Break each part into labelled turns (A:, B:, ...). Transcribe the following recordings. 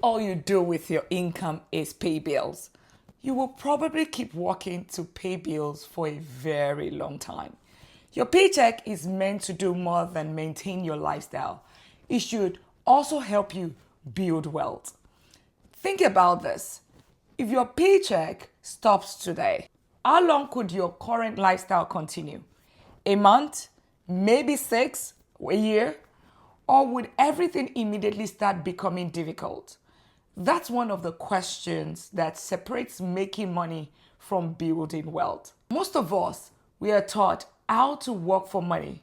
A: all you do with your income is pay bills, you will probably keep working to pay bills for a very long time. Your paycheck is meant to do more than maintain your lifestyle. It should also help you build wealth. Think about this. If your paycheck stops today, how long could your current lifestyle continue? A month? Maybe 6? A year? Or would everything immediately start becoming difficult? That's one of the questions that separates making money from building wealth. Most of us, we are taught how to work for money,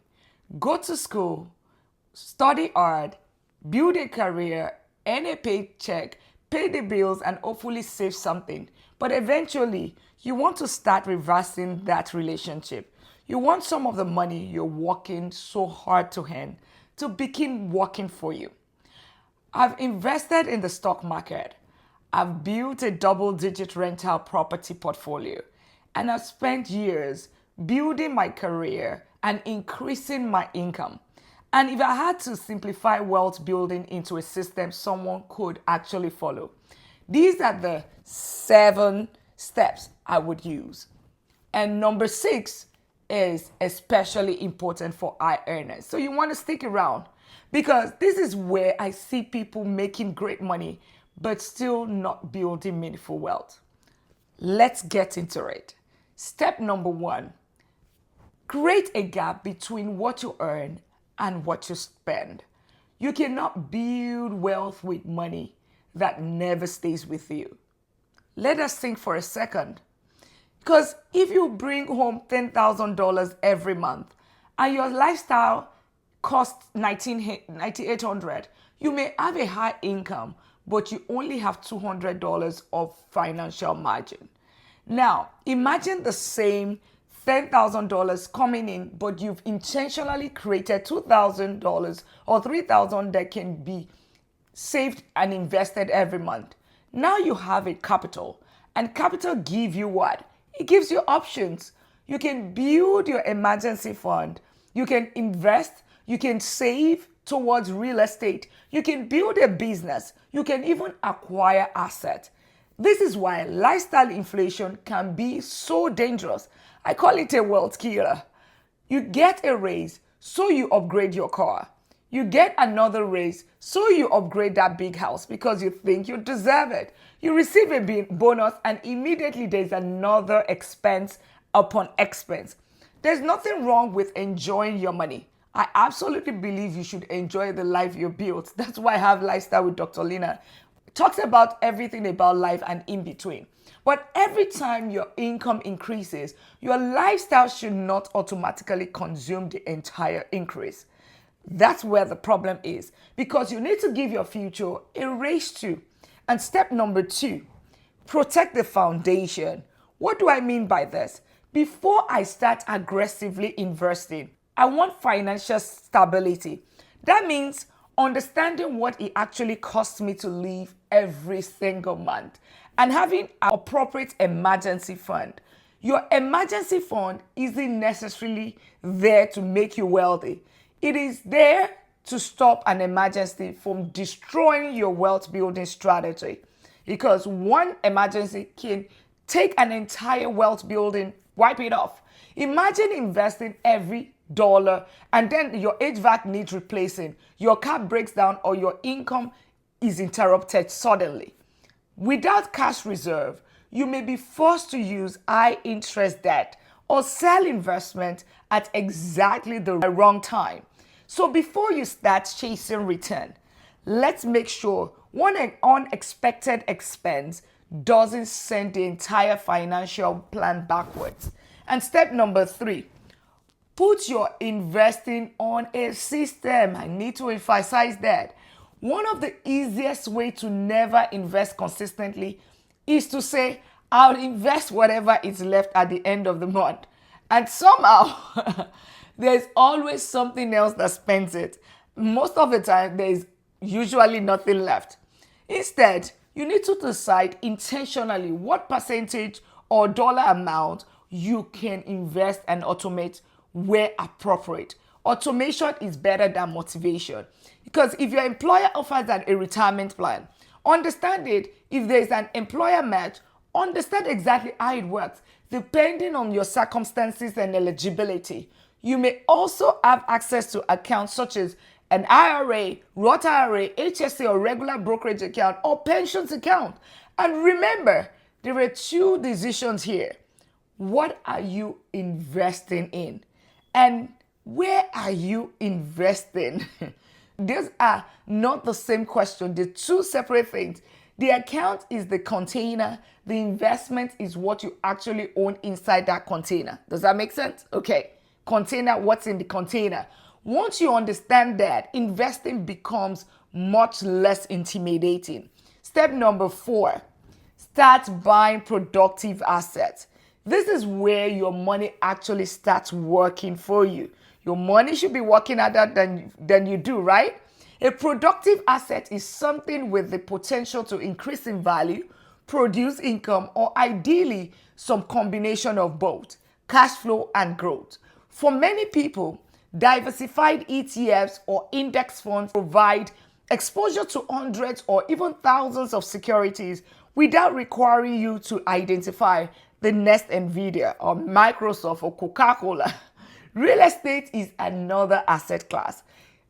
A: go to school, study hard, build a career, earn a paycheck, pay the bills, and hopefully save something. But eventually, you want to start reversing that relationship. You want some of the money you're working so hard to earn to begin working for you. I've invested in the stock market. I've built a double-digit rental property portfolio, and I've spent years building my career and increasing my income. And if I had to simplify wealth building into a system someone could actually follow, these are the 7 steps I would use. And number 6 is especially important for high earners. So you want to stick around because this is where I see people making great money but still not building meaningful wealth. Let's get into it. Step number 1, create a gap between what you earn and what you spend. You cannot build wealth with money that never stays with you. Let us think for a second. Because if you bring home $10,000 every month and your lifestyle costs $9,800, you may have a high income, but you only have $200 of financial margin. Now, imagine the same $10,000 coming in, but you've intentionally created $2,000 or $3,000 that can be saved and invested every month. Now you have a capital, and capital give you what? It gives you options. You can build your emergency fund. You can invest. You can save towards real estate. You can build a business. You can even acquire assets. This is why lifestyle inflation can be so dangerous. I call it a wealth killer. You get a raise, so you upgrade your car. You get another raise, so you upgrade that big house because you think you deserve it. You receive a bonus, and immediately there's another expense upon expense. There's nothing wrong with enjoying your money. I absolutely believe you should enjoy the life you built. That's why I have Lifestyle with Dr. Lina. It talks about everything about life and in between. But every time your income increases, your lifestyle should not automatically consume the entire increase. That's where the problem is, because you need to give your future a raise too. And step number 2, protect the foundation. What do I mean by this? Before I start aggressively investing, I want financial stability. That means understanding what it actually costs me to live every single month and having an appropriate emergency fund. Your emergency fund isn't necessarily there to make you wealthy. It is there to stop an emergency from destroying your wealth building strategy, because one emergency can take an entire wealth building, wipe it off. Imagine investing every dollar and then your HVAC needs replacing, your car breaks down, or your income is interrupted suddenly. Without cash reserve, you may be forced to use high interest debt or sell investment at exactly the wrong time. So before you start chasing return, let's make sure one unexpected expense doesn't send the entire financial plan backwards. And step number 3, put your investing on a system. I need to emphasize that. One of the easiest ways to never invest consistently is to say, I'll invest whatever is left at the end of the month. And somehow, there's always something else that spends it. Most of the time, there's usually nothing left. Instead, you need to decide intentionally what percentage or dollar amount you can invest and automate where appropriate. Automation is better than motivation, because if your employer offers a retirement plan Understand it. If there is an employer match, understand exactly how it works, depending on your circumstances and eligibility. You may also have access to accounts such as an IRA, Roth IRA, HSA, or regular brokerage account, or pensions account. And remember, there are two decisions here. What are you investing in? And where are you investing? These are not the same question. They're two separate things. The account is the container. The investment is what you actually own inside that container. Does that make sense? Okay. Container, what's in the container? Once you understand that, investing becomes much less intimidating. Step number 4, start buying productive assets. This is where your money actually starts working for you. Your money should be working harder than you do, right? A productive asset is something with the potential to increase in value, produce income, or ideally some combination of both, cash flow and growth. For many people, diversified ETFs or index funds provide exposure to hundreds or even thousands of securities without requiring you to identify the next Nvidia or Microsoft or Coca-Cola. Real estate is another asset class.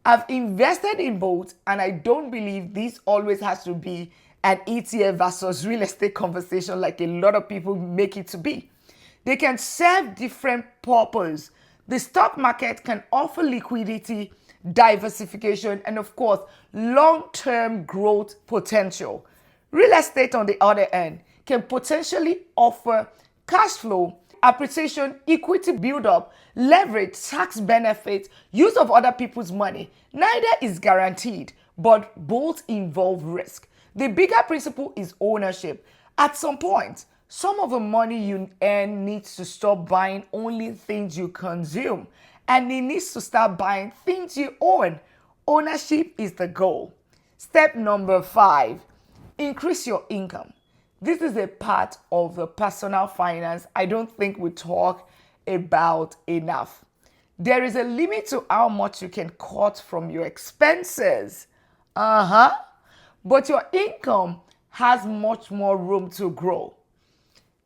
A: I've invested in both, and I don't believe this always has to be an ETF versus real estate conversation like a lot of people make it to be. They can serve different purposes. The stock market can offer liquidity, diversification, and of course, long-term growth potential. Real estate, on the other hand, can potentially offer cash flow, appreciation, equity build-up, leverage, tax benefits, use of other people's money. Neither is guaranteed, but both involve risk. The bigger principle is ownership. At some point, some of the money you earn needs to stop buying only things you consume, and it needs to start buying things you own. Ownership is the goal. Step number 5, increase your income. This is a part of the personal finance I don't think we talk about enough. There is a limit to how much you can cut from your expenses. But your income has much more room to grow.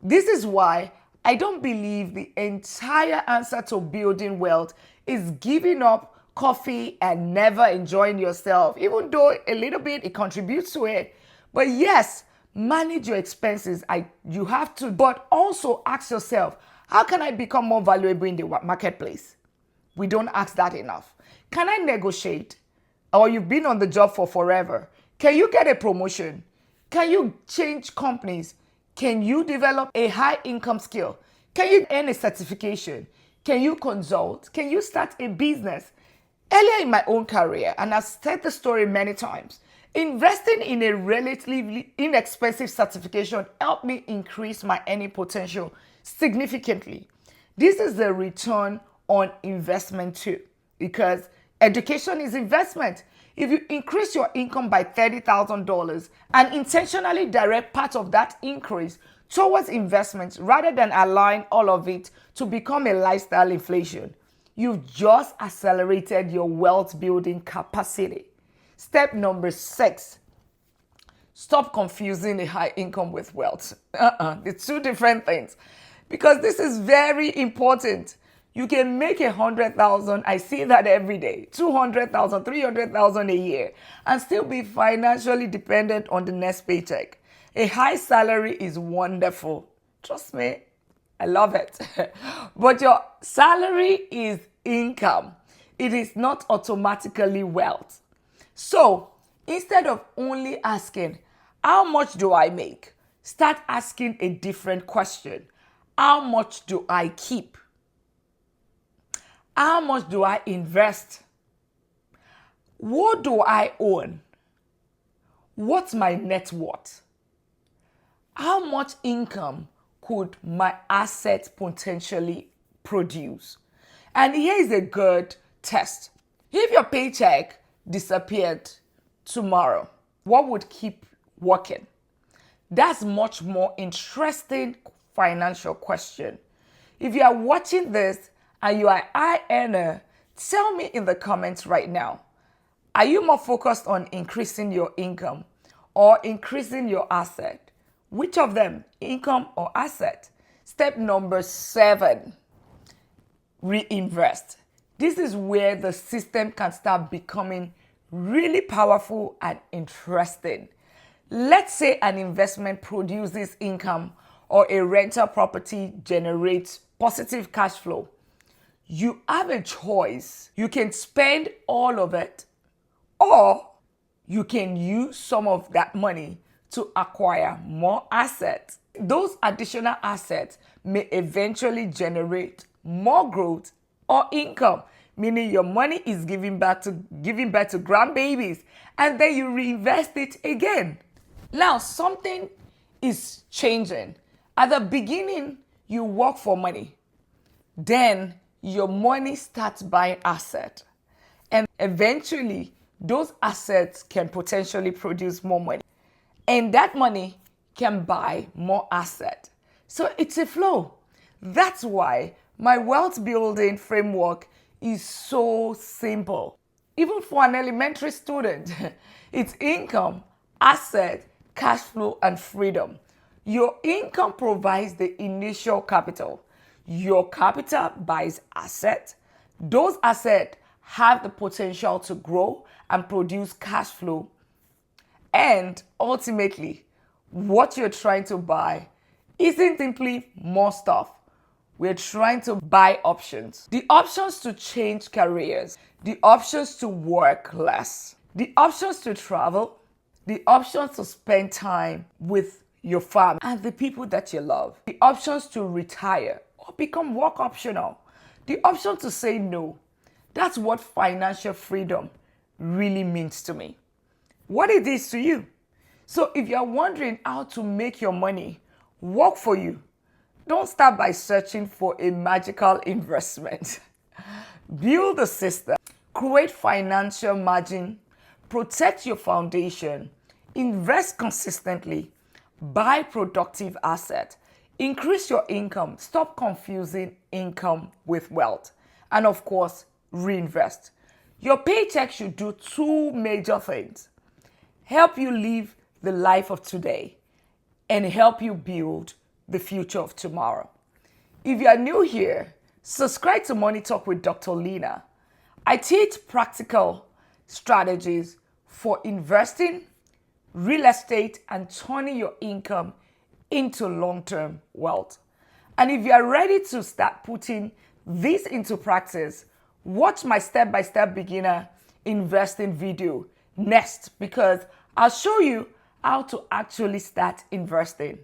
A: This is why I don't believe the entire answer to building wealth is giving up coffee and never enjoying yourself, even though a little bit it contributes to it. But yes, manage your expenses. You have to, but also ask yourself, how can I become more valuable in the marketplace? We don't ask that enough. Can I negotiate? Or you've been on the job for forever. Can you get a promotion? Can you change companies? Can you develop a high income skill? Can you earn a certification? Can you consult? Can you start a business? Earlier in my own career, and I've said the story many times, investing in a relatively inexpensive certification helped me increase my earning potential significantly. This is the return on investment too, because education is investment. If you increase your income by $30,000 and intentionally direct part of that increase towards investments rather than allowing all of it to become a lifestyle inflation, you've just accelerated your wealth building capacity. Step number 6, stop confusing a high income with wealth. They're two different things, because this is very important. You can make 100,000, I see that every day, 200,000, 300,000 a year, and still be financially dependent on the next paycheck. A high salary is wonderful. Trust me, I love it. But your salary is income. It is not automatically wealth. So instead of only asking, how much do I make? Start asking a different question. How much do I keep? How much do I invest? What do I own? What's my net worth? How much income could my assets potentially produce? And here is a good test. If your paycheck disappeared tomorrow, what would keep working? That's much more interesting financial question. If you are watching this and you are an high earner, tell me in the comments right now. Are you more focused on increasing your income, or increasing your asset. Which of them, income or asset? Step number 7, reinvest. This is where the system can start becoming really powerful and interesting. Let's say an investment produces income or a rental property generates positive cash flow. You have a choice. You can spend all of it, or you can use some of that money to acquire more assets. Those additional assets may eventually generate more growth or income, meaning your money is giving birth to grandbabies, and then you reinvest it again. Now, something is changing. At the beginning, you work for money. Then your money starts buying assets. And eventually, those assets can potentially produce more money. And that money can buy more assets. So it's a flow. That's why my wealth building framework is so simple. Even for an elementary student, it's income, asset, cash flow, and freedom. Your income provides the initial capital. Your capital buys assets. Those assets have the potential to grow and produce cash flow. And ultimately, what you're trying to buy isn't simply more stuff. We're trying to buy options. The options to change careers, the options to work less, the options to travel, the options to spend time with your family and the people that you love, the options to retire or become work optional, the option to say no. That's what financial freedom really means to me. What it is to you. So if you're wondering how to make your money work for you, don't start by searching for a magical investment. Build a system, create financial margin, protect your foundation, invest consistently, buy productive assets, increase your income, stop confusing income with wealth, and of course, reinvest. Your paycheck should do 2 major things: help you live the life of today and help you build the future of tomorrow. If you are new here, subscribe to Money Talk with Dr. Lena. I teach practical strategies for investing, real estate, and turning your income into long-term wealth. And if you are ready to start putting this into practice, watch my step-by-step beginner investing video next, because I'll show you how to actually start investing.